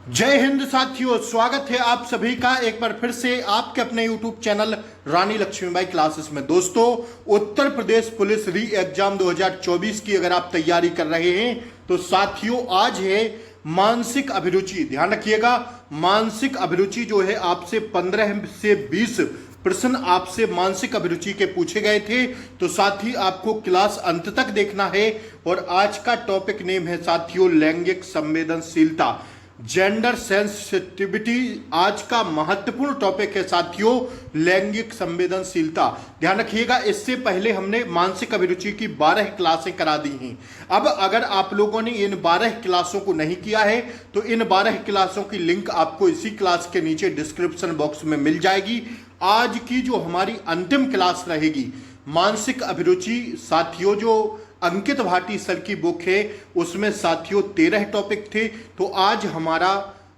जय हिंद साथियों, स्वागत है आप सभी का एक बार फिर से आपके अपने YouTube चैनल रानी लक्ष्मीबाई क्लासेस में। दोस्तों, उत्तर प्रदेश पुलिस री एग्जाम 2024 की अगर आप तैयारी कर रहे हैं तो साथियों आज है मानसिक अभिरुचि। ध्यान रखिएगा, मानसिक अभिरुचि जो है आपसे 15 से 20 प्रश्न आपसे मानसिक अभिरुचि के पूछे गए थे। तो साथी आपको क्लास अंत तक देखना है। और आज का टॉपिक नेम है साथियों लैंगिक संवेदनशीलता, जेंडर सेंसिटिविटी। आज का महत्वपूर्ण टॉपिक है साथियों लैंगिक संवेदनशीलता। ध्यान रखिएगा, इससे पहले हमने मानसिक अभिरुचि की 12 क्लासें करा दी हैं। अब अगर आप लोगों ने इन 12 क्लासों को नहीं किया है तो इन 12 क्लासों की लिंक आपको इसी क्लास के नीचे डिस्क्रिप्शन बॉक्स में मिल जाएगी। आज की जो हमारी अंतिम क्लास रहेगी मानसिक अभिरुचि साथियों, जो अंकित भाटी सर की बुक है उसमें साथियों 13 टॉपिक थे। तो आज हमारा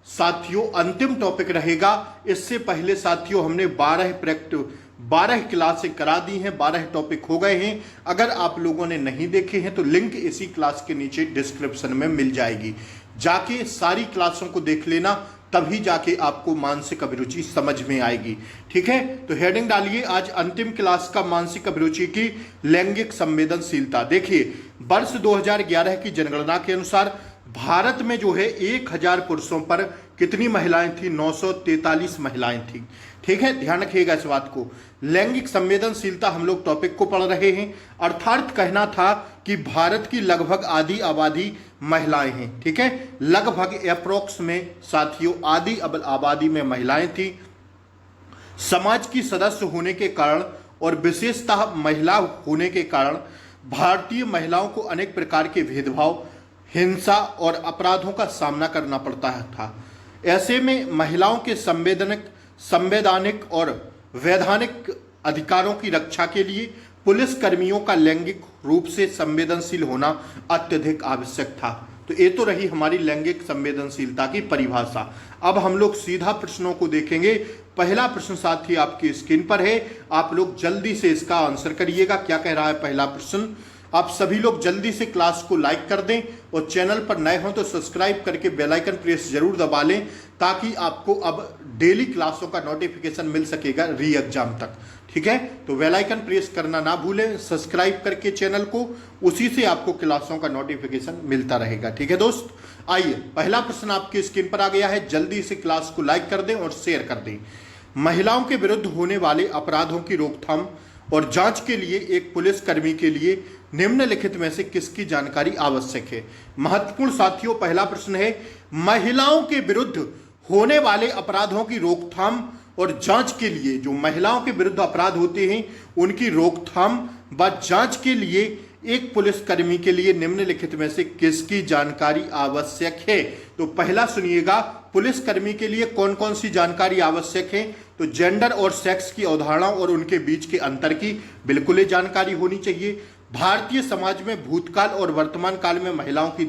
साथियों अंतिम टॉपिक रहेगा। इससे पहले साथियों हमने 12 क्लासें करा दी हैं, 12 टॉपिक हो गए हैं। अगर आप लोगों ने नहीं देखे हैं तो लिंक इसी क्लास के नीचे डिस्क्रिप्शन में मिल जाएगी, जाके सारी क्लासों को देख लेना, तभी जाके आपको मानसिक अभिरुचि समझ में आएगी। ठीक है, तो हेडिंग डालिए आज अंतिम क्लास का मानसिक अभिरुचि की लैंगिक संवेदनशीलता। देखिए, वर्ष 2011 की जनगणना के अनुसार भारत में जो है 1000 पुरुषों पर कितनी महिलाएं थी? 943 महिलाएं थी। ठीक है, ध्यान रखिएगा इस बात को। लैंगिक संवेदनशीलता हम लोग टॉपिक को पढ़ रहे हैं, अर्थात कहना था कि भारत की लगभग आधी आबादी महिलाएं हैं। ठीक है, लगभग अप्रोक्स में साथियों आधी आबादी में महिलाएं थी। समाज की सदस्य होने के कारण और विशेषतः महिला होने के कारण भारतीय महिलाओं को अनेक प्रकार के भेदभाव, हिंसा और अपराधों का सामना करना पड़ता था। ऐसे में महिलाओं के संवैधानिक और वैधानिक अधिकारों की रक्षा के लिए पुलिस कर्मियों का लैंगिक रूप से संवेदनशील होना अत्यधिक आवश्यक था। तो ये तो रही हमारी लैंगिक संवेदनशीलता की परिभाषा। अब हम लोग सीधा प्रश्नों को देखेंगे। पहला प्रश्न साथी आपकी स्क्रीन पर है, आप लोग जल्दी से इसका आंसर करिएगा। क्या कह रहा है पहला प्रश्न? आप सभी लोग जल्दी से क्लास को लाइक कर दें और चैनल पर नए हो तो सब्सक्राइब करके बेल आइकन प्रेस जरूर दबा लें, ताकि आपको अब डेली क्लासों का नोटिफिकेशन मिल सकेगा री एग्जाम तक। ठीक है, तो बेल आइकन प्रेस करना ना भूलें, सब्सक्राइब करके चैनल को, उसी से आपको क्लासों का नोटिफिकेशन मिलता रहेगा। ठीक है दोस्त, आइए पहला प्रश्न आपकी स्क्रीन पर आ गया है। जल्दी से क्लास को लाइक कर दें और शेयर कर दें। महिलाओं के विरुद्ध होने वाले अपराधों की रोकथाम और जांच के लिए एक पुलिसकर्मी के लिए निम्नलिखित में से किसकी जानकारी आवश्यक है? महत्वपूर्ण साथियों पहला प्रश्न है, महिलाओं के विरुद्ध होने वाले अपराधों की रोकथाम और जांच के लिए, जो महिलाओं के विरुद्ध अपराध होते हैं उनकी रोकथाम व जांच के लिए एक पुलिसकर्मी के लिए निम्नलिखित में से किसकी जानकारी आवश्यक है? तो पहला सुनिएगा, पुलिसकर्मी के लिए कौन कौन सी जानकारी आवश्यक है? तो जेंडर और सेक्स की अवधारणा और उनके बीच के अंतर की बिल्कुल ही जानकारी होनी चाहिए। भारतीय समाज में भूतकाल और वर्तमान काल में महिलाओं की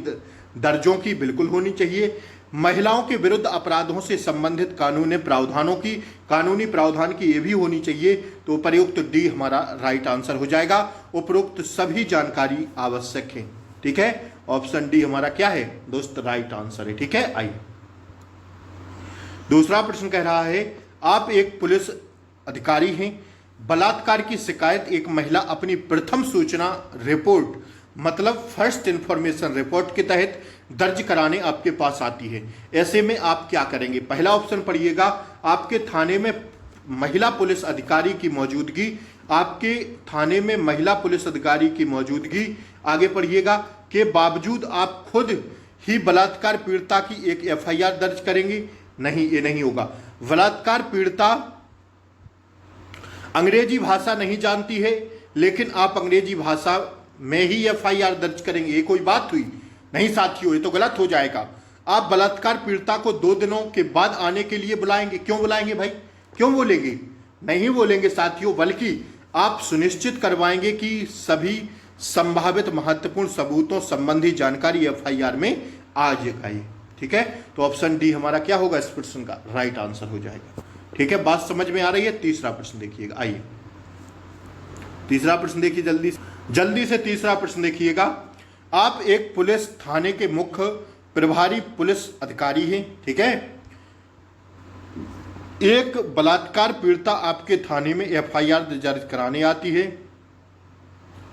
दर्जों की बिल्कुल होनी चाहिए। महिलाओं के विरुद्ध अपराधों से संबंधित कानूनी प्रावधान की ये भी होनी चाहिए। तो उपयुक्त डी हमारा राइट आंसर हो जाएगा। उपरोक्त सभी जानकारी आवश्यक है। ठीक है, ऑप्शन डी हमारा क्या है दोस्त? राइट आंसर है। ठीक है, आइए दूसरा प्रश्न कह रहा है, आप एक पुलिस अधिकारी हैं, बलात्कार की शिकायत एक महिला अपनी प्रथम सूचना रिपोर्ट मतलब फर्स्ट इंफॉर्मेशन रिपोर्ट के तहत दर्ज कराने आपके पास आती है। ऐसे में आप क्या करेंगे? पहला ऑप्शन पढ़िएगा, आपके थाने में महिला पुलिस अधिकारी की मौजूदगी, आपके थाने में महिला पुलिस अधिकारी की मौजूदगी, आगे पढ़िएगा, के बावजूद आप खुद ही बलात्कार पीड़िता की एक एफआईआर दर्ज करेंगे? नहीं, ये नहीं होगा। बलात्कार पीड़िता अंग्रेजी भाषा नहीं जानती है, लेकिन आप अंग्रेजी भाषा में ही एफआईआर दर्ज करेंगे, ये कोई बात हुई? नहीं साथियों, ये तो गलत हो जाएगा। आप बलात्कार पीड़िता को 2 दिनों के बाद आने के लिए बुलाएंगे। क्यों बुलाएंगे भाई? क्यों बोलेंगे? नहीं बोलेंगे साथियों, बल्कि आप सुनिश्चित करवाएंगे कि सभी संभावित महत्वपूर्ण सबूतों संबंधी जानकारी एफआईआर में आ जाए। ठीक है, तो ऑप्शन डी हमारा क्या होगा इस प्रश्न का? राइट आंसर हो जाएगा। ठीक है, बात समझ में आ रही है? तीसरा प्रश्न देखिएगा, आइए तीसरा प्रश्न देखिए जल्दी से तीसरा प्रश्न देखिएगा। आप एक पुलिस थाने के मुख्य प्रभारी पुलिस अधिकारी हैं, ठीक है। एक बलात्कार पीड़िता आपके थाने में एफआईआर दर्ज कराने आती है,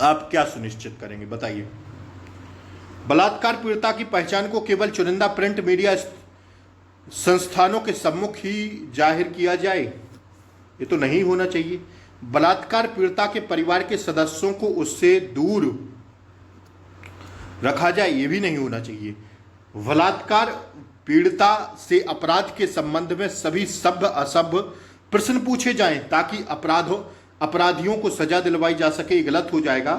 आप क्या सुनिश्चित करेंगे बताइए। बलात्कार पीड़िता की पहचान को केवल चुनिंदा प्रिंट मीडिया संस्थानों के सम्मुख ही जाहिर किया जाए, ये तो नहीं होना चाहिए। बलात्कार पीड़िता के परिवार के सदस्यों को उससे दूर रखा जाए, ये भी नहीं होना चाहिए। बलात्कार पीड़िता से अपराध के संबंध में सभी सभ्य असभ्य प्रश्न पूछे जाएं ताकि अपराधियों को सजा दिलवाई जा सके, ये गलत हो जाएगा।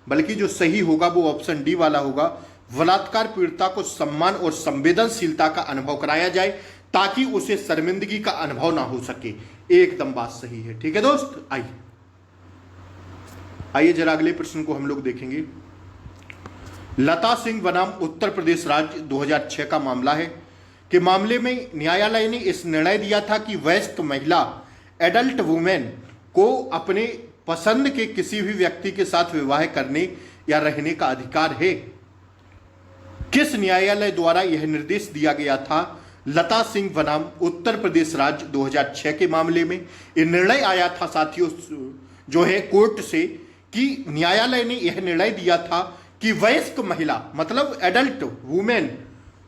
बल्कि जो सही होगा वो ऑप्शन डी वाला होगा। बलात्कार पीड़िता को सम्मान और संवेदनशीलता का अनुभव कराया जाए ताकि उसे शर्मिंदगी का अनुभव ना हो सके, एकदम बात सही है, ठीक है दोस्त। आइए जरा अगले प्रश्न को हम लोग देखेंगे। लता सिंह बनाम उत्तर प्रदेश राज्य 2006 का मामला है कि मामले में न्यायालय ने इस निर्णय दिया था कि वयस्क महिला एडल्ट वुमेन को अपने पसंद के किसी भी व्यक्ति के साथ विवाह करने या रहने का अधिकार है। किस न्यायालय द्वारा यह निर्देश दिया गया था? लता सिंह बनाम उत्तर प्रदेश राज्य 2006 के मामले में यह निर्णय आया था साथियों जो है कोर्ट से, कि न्यायालय ने यह निर्णय दिया था कि वयस्क महिला मतलब एडल्ट वुमेन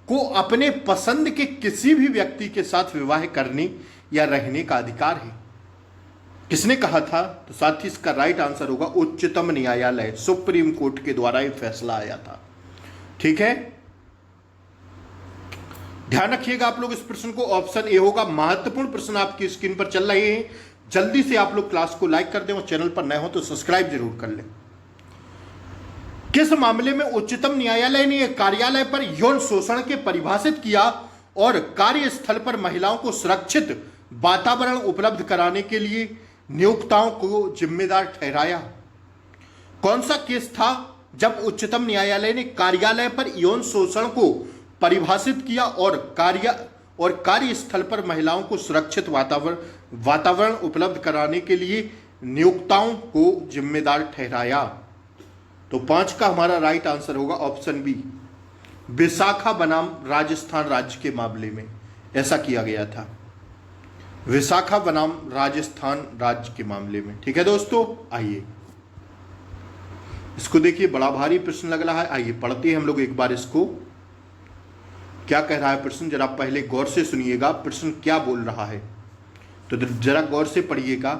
को अपने पसंद के किसी भी व्यक्ति के साथ विवाह करने या रहने का अधिकार है। किसने कहा था? तो साथी इसका राइट आंसर होगा उच्चतम न्यायालय, सुप्रीम कोर्ट के द्वारा यह फैसला आया था, ठीक है। ध्यान रखिएगा आप लोग इस प्रश्न को, ऑप्शन ए होगा। महत्वपूर्ण प्रश्न आपकी स्क्रीन पर चल रहे हैं, जल्दी से आप लोग क्लास को लाइक कर दें और चैनल पर नए हो तो सब्सक्राइब जरूर कर लें। किस मामले में उच्चतम न्यायालय ने कार्यालय पर यौन शोषण के परिभाषित किया और कार्यस्थल पर महिलाओं को सुरक्षित वातावरण उपलब्ध कराने के लिए नियोक्ताओं को जिम्मेदार ठहराया? कौन सा केस था जब उच्चतम न्यायालय ने कार्यालय पर यौन शोषण को परिभाषित किया और कार्यस्थल पर महिलाओं को सुरक्षित वातावरण उपलब्ध कराने के लिए नियोक्ताओं को जिम्मेदार ठहराया? तो 5 का हमारा राइट आंसर होगा ऑप्शन बी, विशाखा बनाम राजस्थान राज्य के मामले में ऐसा किया गया था। विशाखा बनाम राजस्थान राज्य के मामले में, ठीक है दोस्तों। आइए इसको देखिए, बड़ा भारी प्रश्न लग रहा है, आइए पढ़ते हैं हम लोग एक बार इसको। क्या कह रहा है प्रश्न, जरा पहले गौर से सुनिएगा प्रश्न क्या बोल रहा है, तो जरा गौर से पढ़िएगा।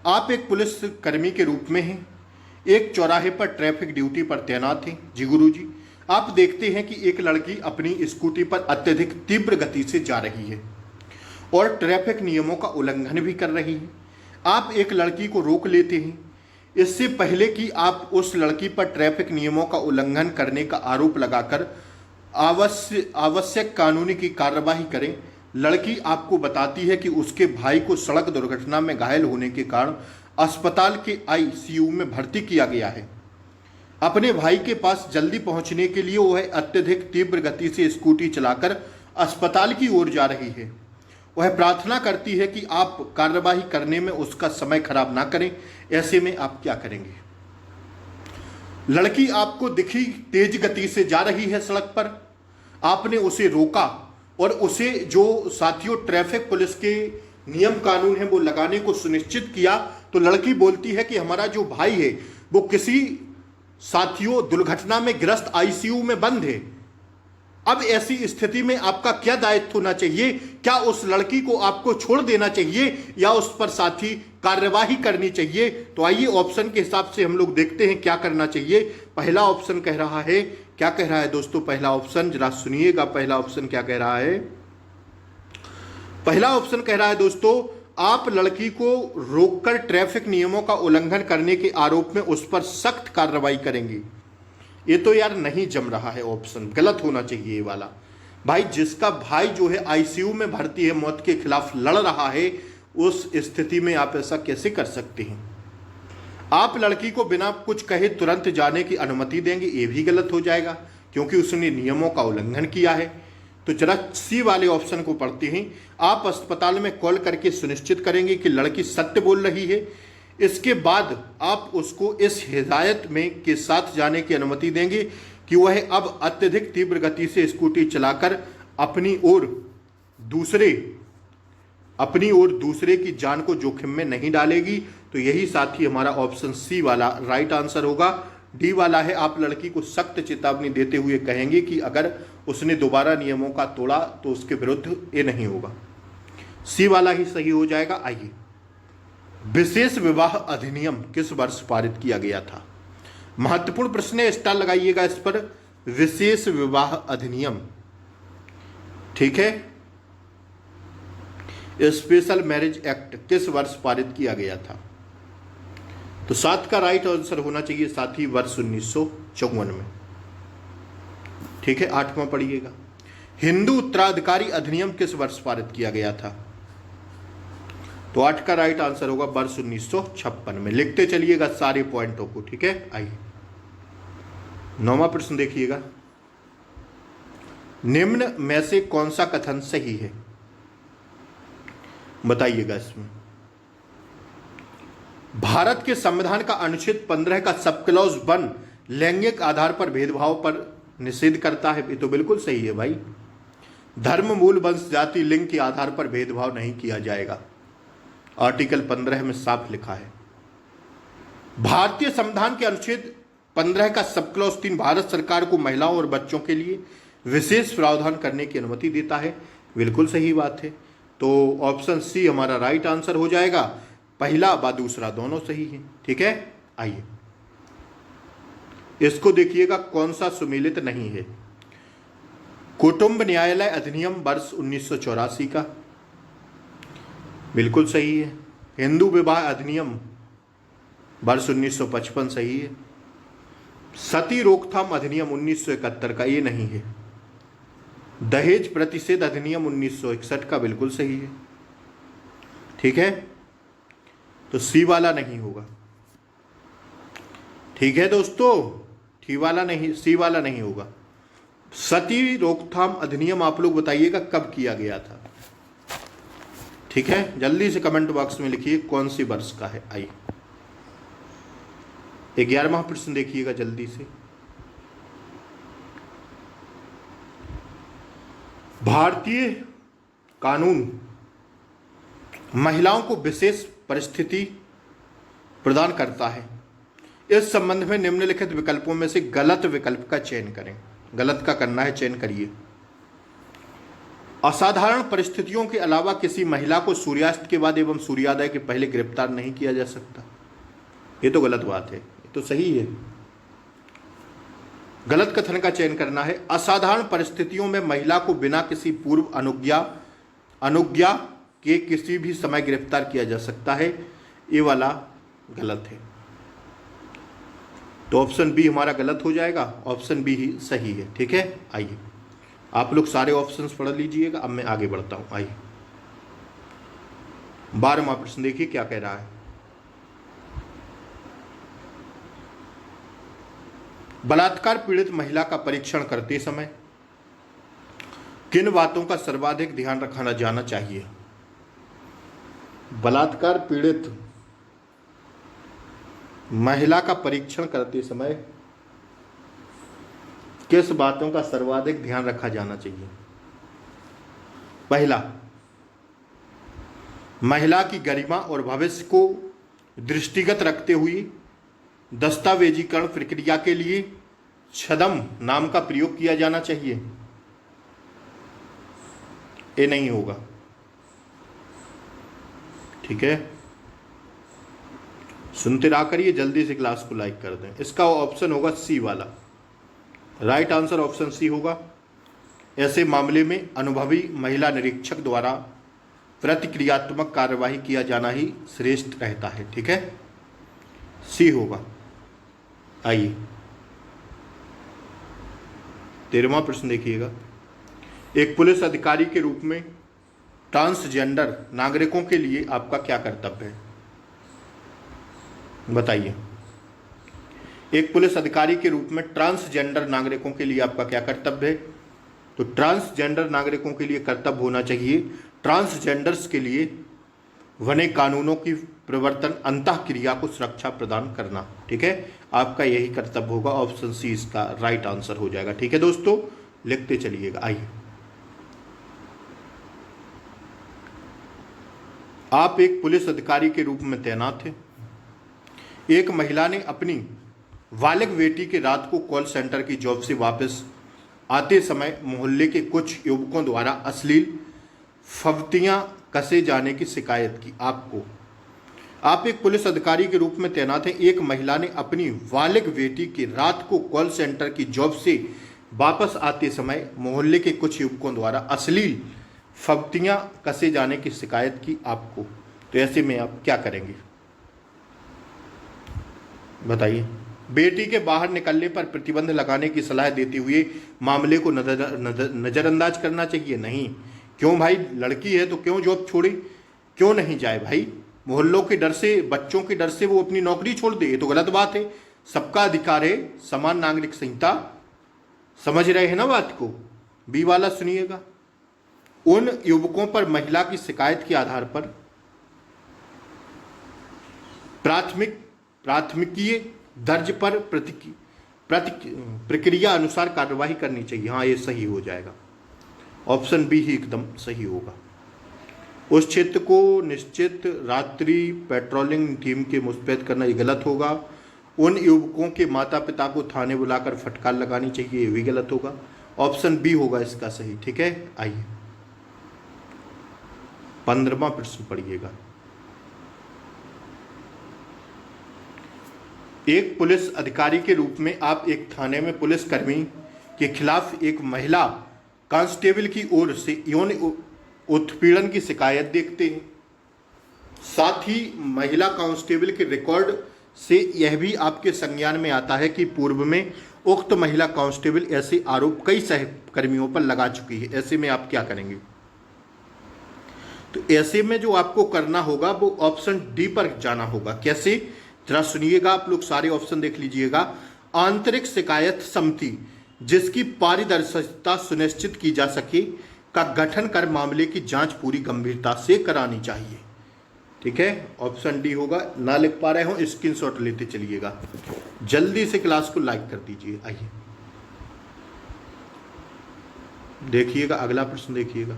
आप एक पुलिस कर्मी के रूप में हैं, एक चौराहे पर ट्रैफिक ड्यूटी पर तैनात हैं। जी गुरुजी, आप देखते हैं कि एक लड़की अपनी स्कूटी पर अत्यधिक तीव्र गति से जा रही है और ट्रैफिक नियमों का उल्लंघन भी कर रही है। आप एक लड़की को रोक लेते हैं। इससे पहले कि आप उस लड़की पर ट्रैफिक नियमों का उल्लंघन करने का आरोप लगाकर आवश्यक कानूनी की कार्रवाई करें, लड़की आपको बताती है कि उसके भाई को सड़क दुर्घटना में घायल होने के कारण अस्पताल के आईसीयू में भर्ती किया गया है। अपने भाई के पास जल्दी पहुंचने के लिए वह अत्यधिक तीव्र गति से स्कूटी चलाकर अस्पताल की ओर जा रही है। वह प्रार्थना करती है कि आप कार्रवाई करने में उसका समय खराब ना करें। ऐसे में आप क्या करेंगे? लड़की आपको दिखी तेज गति से जा रही है सड़क पर, आपने उसे रोका और उसे जो साथियों ट्रैफिक पुलिस के नियम कानून है वो लगाने को सुनिश्चित किया। तो लड़की बोलती है कि हमारा जो भाई है वो किसी साथियों दुर्घटना में ग्रस्त आईसीयू में बंद है। अब ऐसी स्थिति में आपका क्या दायित्व होना चाहिए? क्या उस लड़की को आपको छोड़ देना चाहिए या उस पर साथी कार्यवाही करनी चाहिए? तो आइए ऑप्शन के हिसाब से हम लोग देखते हैं क्या करना चाहिए। पहला ऑप्शन कह रहा है, क्या कह रहा है दोस्तों? पहला ऑप्शन जरा सुनिएगा, पहला ऑप्शन क्या कह रहा है? पहला ऑप्शन कह रहा है दोस्तों, आप लड़की को रोककर ट्रैफिक नियमों का उल्लंघन करने के आरोप में उस पर सख्त कार्रवाई करेंगे। ये तो यार नहीं जम रहा है, ऑप्शन गलत होना चाहिए ये वाला। भाई जिसका भाई जो है आईसीयू में भर्ती है, मौत के खिलाफ लड़ रहा है, उस स्थिति में आप ऐसा कैसे कर सकते हैं? आप लड़की को बिना कुछ कहे तुरंत जाने की अनुमति देंगे, ये भी गलत हो जाएगा क्योंकि उसने नियमों का उल्लंघन किया है। तो जरा सी वाले ऑप्शन को पढ़ते हैं। आप अस्पताल में कॉल करके सुनिश्चित करेंगे कि लड़की सत्य बोल रही है। इसके बाद आप उसको इस हिदायत में के साथ जाने की अनुमति देंगे कि वह अब अत्यधिक तीव्र गति से स्कूटी चलाकर अपनी ओर दूसरे की जान को जोखिम में नहीं डालेगी। तो यही साथी हमारा ऑप्शन सी वाला राइट आंसर होगा। डी वाला है, आप लड़की को सख्त चेतावनी देते हुए कहेंगे कि अगर उसने दोबारा नियमों का तोड़ा तो उसके विरुद्ध ये नहीं होगा। सी वाला ही सही हो जाएगा। आइए, विशेष विवाह अधिनियम किस वर्ष पारित किया गया था? महत्वपूर्ण प्रश्न है, स्टार लगाइएगा इस पर। विशेष विवाह अधिनियम, ठीक है, स्पेशल मैरिज एक्ट किस वर्ष पारित किया गया था? तो 7 का राइट आंसर होना चाहिए साथी वर्ष 1954 में, ठीक है। 8वां पढ़िएगा, हिंदू उत्तराधिकारी अधिनियम किस वर्ष पारित किया गया था? तो 8 का राइट आंसर होगा वर्ष 1956 में। लिखते चलिएगा सारे पॉइंटों को, ठीक है। आइए 9वां प्रश्न देखिएगा, निम्न में से कौन सा कथन सही है? बताइएगा इसमें। भारत के संविधान का अनुच्छेद 15 का सब क्लॉज 1 लैंगिक आधार पर भेदभाव पर निषेध करता है। ये तो बिल्कुल सही है भाई। धर्म, मूल, वंश, जाति, लिंग के आधार पर भेदभाव नहीं किया जाएगा, आर्टिकल 15 में साफ लिखा है। भारतीय संविधान के अनुच्छेद 15 का सब क्लॉज 3 भारत सरकार को महिलाओं और बच्चों के लिए विशेष प्रावधान करने की अनुमति देता है। बिल्कुल सही बात है। तो ऑप्शन सी हमारा राइट आंसर हो जाएगा। पहला व दूसरा दोनों सही है, ठीक है। आइए इसको देखिएगा, कौन सा सुमेलित नहीं है? कुटुंब न्यायालय अधिनियम वर्ष 1984 का, बिल्कुल सही है। हिंदू विवाह अधिनियम वर्ष 1955 सही है। सती रोकथाम अधिनियम 1971 का, ये नहीं है। दहेज प्रतिषेध अधिनियम 1961 का, बिल्कुल सही है, ठीक है। तो सी वाला नहीं होगा, ठीक है दोस्तों। सी वाला नहीं होगा। सती रोकथाम अधिनियम आप लोग बताइएगा कब किया गया था, ठीक है। जल्दी से कमेंट बॉक्स में लिखिए कौन सी वर्ष का है। आइए 11वां प्रश्न देखिएगा जल्दी से। भारतीय कानून महिलाओं को विशेष परिस्थिति प्रदान करता है। इस संबंध में निम्नलिखित विकल्पों में से गलत विकल्प का चयन करें। गलत का करना है, चयन करिए। असाधारण परिस्थितियों के अलावा किसी महिला को सूर्यास्त के बाद एवं सूर्योदय के पहले गिरफ्तार नहीं किया जा सकता। ये तो गलत बात है, ये तो सही है। गलत कथन का चयन करना है। असाधारण परिस्थितियों में महिला को बिना किसी पूर्व अनुज्ञा के किसी भी समय गिरफ्तार किया जा सकता है। ये वाला गलत है, तो ऑप्शन बी हमारा गलत हो जाएगा। ऑप्शन बी ही सही है, ठीक है। आइए आप लोग सारे ऑप्शंस पढ़ लीजिएगा, अब मैं आगे बढ़ता हूं। आइए 12वां प्रश्न देखिए क्या कह रहा है। बलात्कार पीड़ित महिला का परीक्षण करते समय किन बातों का सर्वाधिक ध्यान रखा जाना चाहिए? बलात्कार पीड़ित महिला का परीक्षण करते समय किस बातों का सर्वाधिक ध्यान रखा जाना चाहिए? पहला, महिला की गरिमा और भविष्य को दृष्टिगत रखते हुए दस्तावेजीकरण प्रक्रिया के लिए छद्म नाम का प्रयोग किया जाना चाहिए। ये नहीं होगा, ठीक है। सुनते रहा करिए, जल्दी से क्लास को लाइक कर दें। इसका ऑप्शन होगा सी वाला। राइट आंसर ऑप्शन सी होगा। ऐसे मामले में अनुभवी महिला निरीक्षक द्वारा प्रतिक्रियात्मक कार्यवाही किया जाना ही श्रेष्ठ रहता है, ठीक है। सी होगा। आइए 13वां प्रश्न देखिएगा। एक पुलिस अधिकारी के रूप में ट्रांसजेंडर नागरिकों के लिए आपका क्या कर्तव्य है? बताइए। एक पुलिस अधिकारी के रूप में ट्रांसजेंडर नागरिकों के लिए आपका क्या कर्तव्य है? तो ट्रांसजेंडर नागरिकों के लिए कर्तव्य होना चाहिए ट्रांसजेंडर्स के लिए बने कानूनों की प्रवर्तन अंतःक्रिया को सुरक्षा प्रदान करना, ठीक है। आपका यही कर्तव्य होगा। ऑप्शन सी इसका राइट आंसर हो जाएगा। ठीक है दोस्तों, लिखते चलिएगा। आइए, आप एक पुलिस अधिकारी के रूप में तैनात हैं। एक महिला ने अपनी बालिग बेटी की रात को कॉल सेंटर की जॉब से वापस आते समय मोहल्ले के कुछ युवकों द्वारा अश्लील फब्तियां कसे जाने की शिकायत की। आप एक पुलिस अधिकारी के रूप में तैनात हैं। एक महिला ने अपनी बालिग बेटी की रात को कॉल सेंटर की जॉब से वापस आते समय मोहल्ले के कुछ युवकों द्वारा अश्लील फब्तियां कसे जाने की शिकायत की आपको। तो ऐसे में आप क्या करेंगे बताइए। बेटी के बाहर निकलने पर प्रतिबंध लगाने की सलाह देते हुए मामले को नजरअंदाज करना चाहिए? नहीं। क्यों भाई, लड़की है तो क्यों जॉब छोड़े, क्यों नहीं जाए भाई? मोहल्लों के डर से, बच्चों के डर से वो अपनी नौकरी छोड़ दे? ये तो गलत बात है। सबका अधिकार है, समान नागरिक संहिता, समझ रहे हैं ना बात को? बी वाला सुनिएगा। उन युवकों पर महिला की शिकायत के आधार पर प्राथमिकी दर्ज पर प्रक्रिया अनुसार कार्यवाही करनी चाहिए। हाँ, ये सही हो जाएगा। ऑप्शन बी ही एकदम सही होगा। उस क्षेत्र को निश्चित रात्रि पेट्रोलिंग टीम के मुस्तैद करना, ये गलत होगा। उन युवकों के माता पिता को थाने बुलाकर फटकार लगानी चाहिए, ये भी गलत होगा। ऑप्शन बी होगा इसका सही। ठीक है, आइए 15वां प्रश्न पढ़िएगा। एक पुलिस अधिकारी के रूप में आप एक थाने में पुलिस कर्मी के खिलाफ एक महिला कांस्टेबल की ओर से यौन उत्पीड़न की शिकायत देखते हैं। साथ ही महिला कांस्टेबल के रिकॉर्ड से यह भी आपके संज्ञान में आता है कि पूर्व में उक्त महिला कांस्टेबल ऐसे आरोप कई सहकर्मियों पर लगा चुकी है। ऐसे में आप क्या करेंगे? तो ऐसे में जो आपको करना होगा वो ऑप्शन डी पर जाना होगा। कैसे, जरा सुनिएगा। आप लोग सारे ऑप्शन देख लीजिएगा। आंतरिक शिकायत समिति जिसकी पारदर्शिता सुनिश्चित की जा सके का गठन कर मामले की जांच पूरी गंभीरता से करानी चाहिए। ठीक है, ऑप्शन डी होगा। ना लिख पा रहे हो स्क्रीनशॉट लेते चलिएगा। जल्दी से क्लास को लाइक कर दीजिए। आइए देखिएगा, अगला प्रश्न देखिएगा।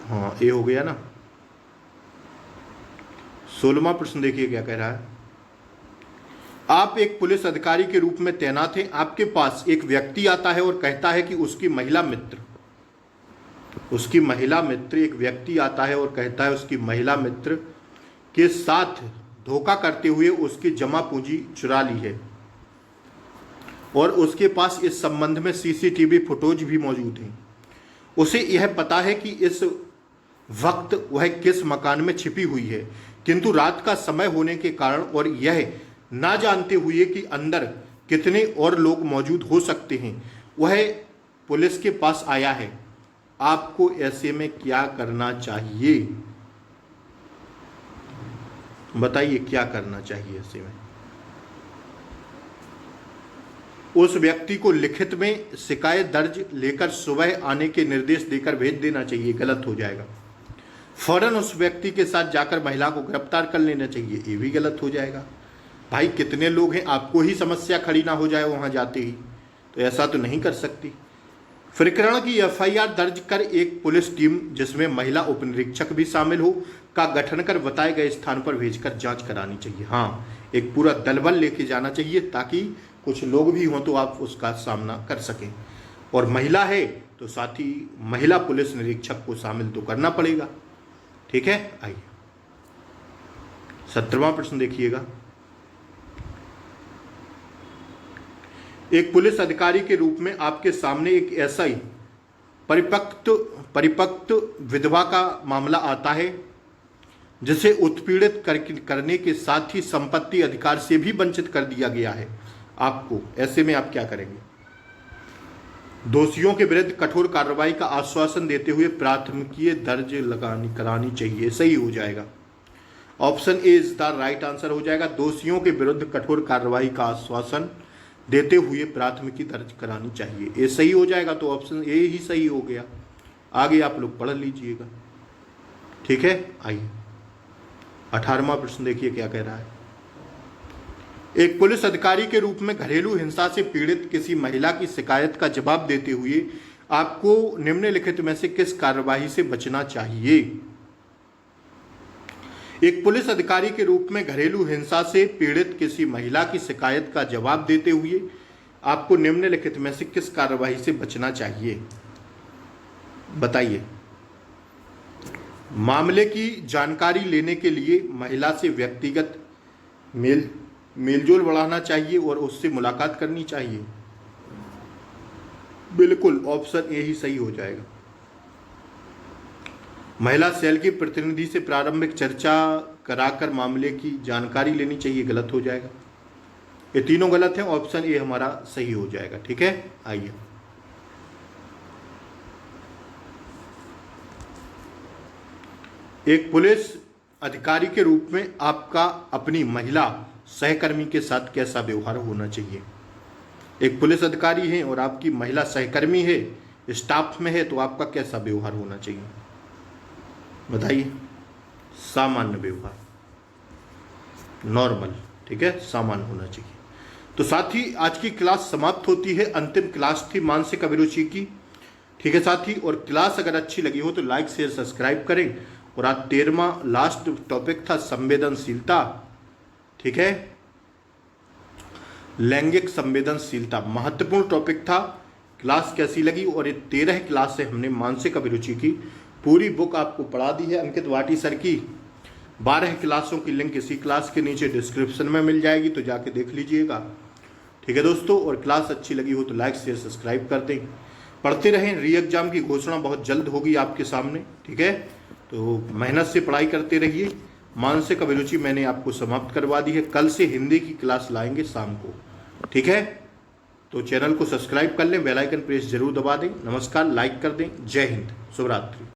हाँ, ये हो गया ना। 16वां प्रश्न देखिए क्या कह रहा है। आप एक पुलिस अधिकारी के रूप में तैनात हैं। आपके पास एक व्यक्ति आता है और कहता है कि उसकी महिला मित्र एक व्यक्ति आता है और कहता है उसकी महिला मित्र के साथ धोखा करते हुए उसकी जमा पूंजी चुरा ली है और उसके पास इस संबंध में सीसीटीवी फुटेज भी मौजूद है। उसे यह पता है कि इस वक्त वह किस मकान में छिपी हुई है, किंतु रात का समय होने के कारण और यह ना जानते हुए कि अंदर कितने और लोग मौजूद हो सकते हैं, वह पुलिस के पास आया है। आपको ऐसे में क्या करना चाहिए बताइए, क्या करना चाहिए ऐसे में? उस व्यक्ति को लिखित में शिकायत दर्ज लेकर सुबह आने के निर्देश देकर भेज देना चाहिए, गलत हो जाएगा। फौरन उस व्यक्ति के साथ जाकर महिला को गिरफ्तार कर लेना चाहिए, ये भी गलत हो जाएगा। भाई कितने लोग हैं, आपको ही समस्या खड़ी ना हो जाए वहां जाते ही, तो ऐसा तो नहीं कर सकती। प्रकरण की एफआईआर दर्ज कर एक पुलिस टीम जिसमें महिला उप निरीक्षक भी शामिल हो का गठन कर बताए गए स्थान पर भेजकर जांच करानी चाहिए। हाँ, एक पूरा दलबल लेके जाना चाहिए ताकि कुछ लोग भी हों तो आप उसका सामना कर सकें। और महिला है तो साथ ही महिला पुलिस निरीक्षक को शामिल तो करना पड़ेगा। ठीक है, आइए 17वां प्रश्न देखिएगा। एक पुलिस अधिकारी के रूप में आपके सामने एक ऐसा ही परिपक्व विधवा का मामला आता है जिसे उत्पीड़ित करने के साथ ही संपत्ति अधिकार से भी वंचित कर दिया गया है आपको। ऐसे में आप क्या करेंगे? दोषियों के विरुद्ध कठोर कार्रवाई का आश्वासन देते हुए प्राथमिकी दर्ज करानी चाहिए, सही हो जाएगा। Option A is the right answer हो जाएगा। दोषियों के विरुद्ध कठोर कार्रवाई का आश्वासन देते हुए प्राथमिकी दर्ज करानी चाहिए, ये सही हो जाएगा। तो ऑप्शन ए ही सही हो गया। आगे आप लोग पढ़ लीजिएगा। ठीक है, आइए 18वां प्रश्न देखिए क्या कह रहा है। एक पुलिस अधिकारी के रूप में घरेलू हिंसा से पीड़ित किसी महिला की शिकायत का जवाब देते हुए आपको निम्नलिखित में से किस कार्यवाही से बचना चाहिए? एक पुलिस अधिकारी के रूप में घरेलू हिंसा से पीड़ित किसी महिला की शिकायत का जवाब देते हुए आपको निम्नलिखित में से किस कार्यवाही से बचना चाहिए? बताइए। मामले की जानकारी लेने के लिए महिला से व्यक्तिगत मेलजोल बढ़ाना चाहिए और उससे मुलाकात करनी चाहिए। बिल्कुल, ऑप्शन ए ही सही हो जाएगा। महिला सेल के प्रतिनिधि से प्रारंभिक चर्चा कराकर मामले की जानकारी लेनी चाहिए, गलत हो जाएगा। ये तीनों गलत हैं, ऑप्शन ए हमारा सही हो जाएगा। ठीक है, आइए। एक पुलिस अधिकारी के रूप में आपका अपनी महिला सहकर्मी के साथ कैसा व्यवहार होना चाहिए? एक पुलिस अधिकारी है और आपकी महिला सहकर्मी है, स्टाफ में है, तो आपका कैसा व्यवहार होना चाहिए? बताइए। सामान्य व्यवहार, नॉर्मल। ठीक है, सामान्य होना चाहिए। तो साथ ही आज की क्लास समाप्त होती है। अंतिम क्लास थी मानसिक अभिरुचि की। ठीक है साथी, और क्लास अगर अच्छी लगी हो तो लाइक शेयर सब्सक्राइब करें। और आज 13वां लास्ट टॉपिक था संवेदनशीलता। ठीक है, लैंगिक संवेदनशीलता महत्वपूर्ण टॉपिक था। क्लास कैसी लगी? और ये 13 क्लास से हमने मानसिक अभिरुचि की पूरी बुक आपको पढ़ा दी है। अंकित वाटी सर की 12 क्लासों की लिंक इसी क्लास के नीचे डिस्क्रिप्शन में मिल जाएगी, तो जाके देख लीजिएगा। ठीक है दोस्तों, और क्लास अच्छी लगी हो तो लाइक शेयर सब्सक्राइब कर दें। पढ़ते रहें, री एग्जाम की घोषणा बहुत जल्द होगी आपके सामने। ठीक है, तो मेहनत से पढ़ाई करते रहिए। मानसिक अभिरुचि मैंने आपको समाप्त करवा दी है। कल से हिंदी की क्लास लाएंगे शाम को। ठीक है, तो चैनल को सब्सक्राइब कर लें, बेल आइकन प्रेस जरूर दबा दें। नमस्कार, लाइक कर दें। जय हिंद, शुभ रात्रि।